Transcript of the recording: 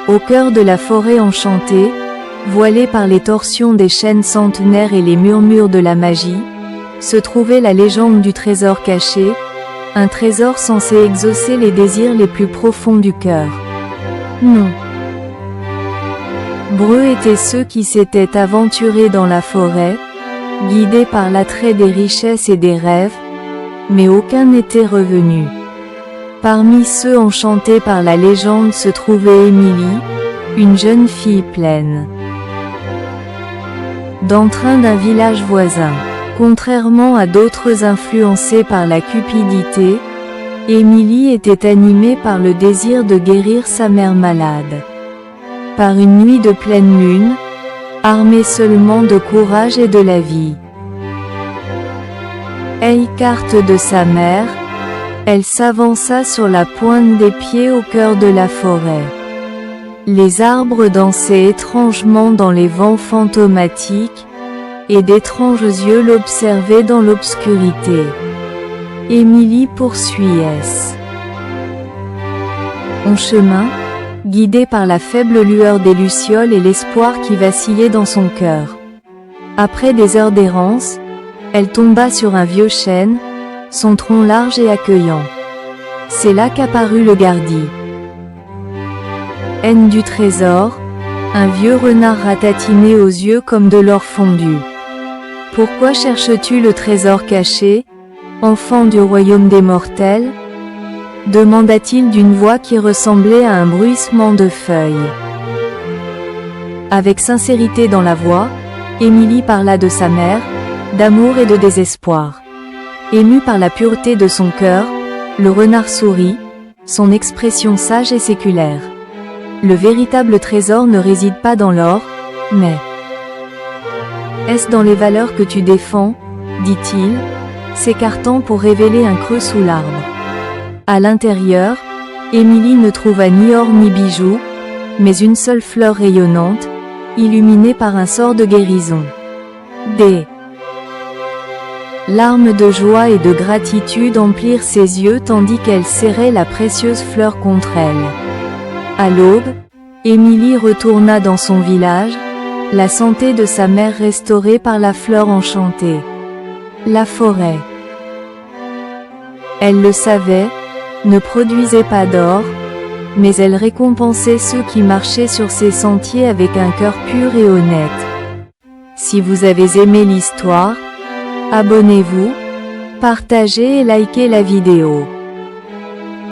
Au cœur de la forêt enchantée, voilée par les torsions des chênes centenaires et les murmures de la magie, se trouvait la légende du trésor caché, un trésor censé exaucer les désirs les plus profonds du cœur. Non. Breux étaient ceux qui s'étaient aventurés dans la forêt, guidés par l'attrait des richesses et des rêves, mais aucun n'était revenu. Parmi ceux enchantés par la légende se trouvait Émilie, une jeune fille pleine d'entrain d'un village voisin. Contrairement à d'autres influencés par la cupidité, Émilie était animée par le désir de guérir sa mère malade. Par une nuit de pleine lune, armée seulement de courage et de la vie, écarte de sa mère, elle s'avança sur la pointe des pieds au cœur de la forêt. Les arbres dansaient étrangement dans les vents fantomatiques, et d'étranges yeux l'observaient dans l'obscurité. Émilie poursuivait en chemin, guidée par la faible lueur des lucioles et l'espoir qui vacillait dans son cœur. Après des heures d'errance, elle tomba sur un vieux chêne, son tronc large et accueillant. C'est là qu'apparut le gardien. Haine du trésor, un vieux renard ratatiné aux yeux comme de l'or fondu. Pourquoi cherches-tu le trésor caché, enfant du royaume des mortels ? Demanda-t-il d'une voix qui ressemblait à un bruissement de feuilles. Avec sincérité dans la voix, Émilie parla de sa mère, d'amour et de désespoir. Ému par la pureté de son cœur, le renard sourit, son expression sage et séculaire. Le véritable trésor ne réside pas dans l'or, mais est-ce dans les valeurs que tu défends, dit-il, s'écartant pour révéler un creux sous l'arbre. À l'intérieur, Émilie ne trouva ni or ni bijoux, mais une seule fleur rayonnante, illuminée par un sort de guérison. Des larmes de joie et de gratitude emplirent ses yeux tandis qu'elle serrait la précieuse fleur contre elle. À l'aube, Émilie retourna dans son village, la santé de sa mère restaurée par la fleur enchantée. La forêt, elle le savait, ne produisait pas d'or, mais elle récompensait ceux qui marchaient sur ses sentiers avec un cœur pur et honnête. Si vous avez aimé l'histoire, abonnez-vous, partagez et likez la vidéo.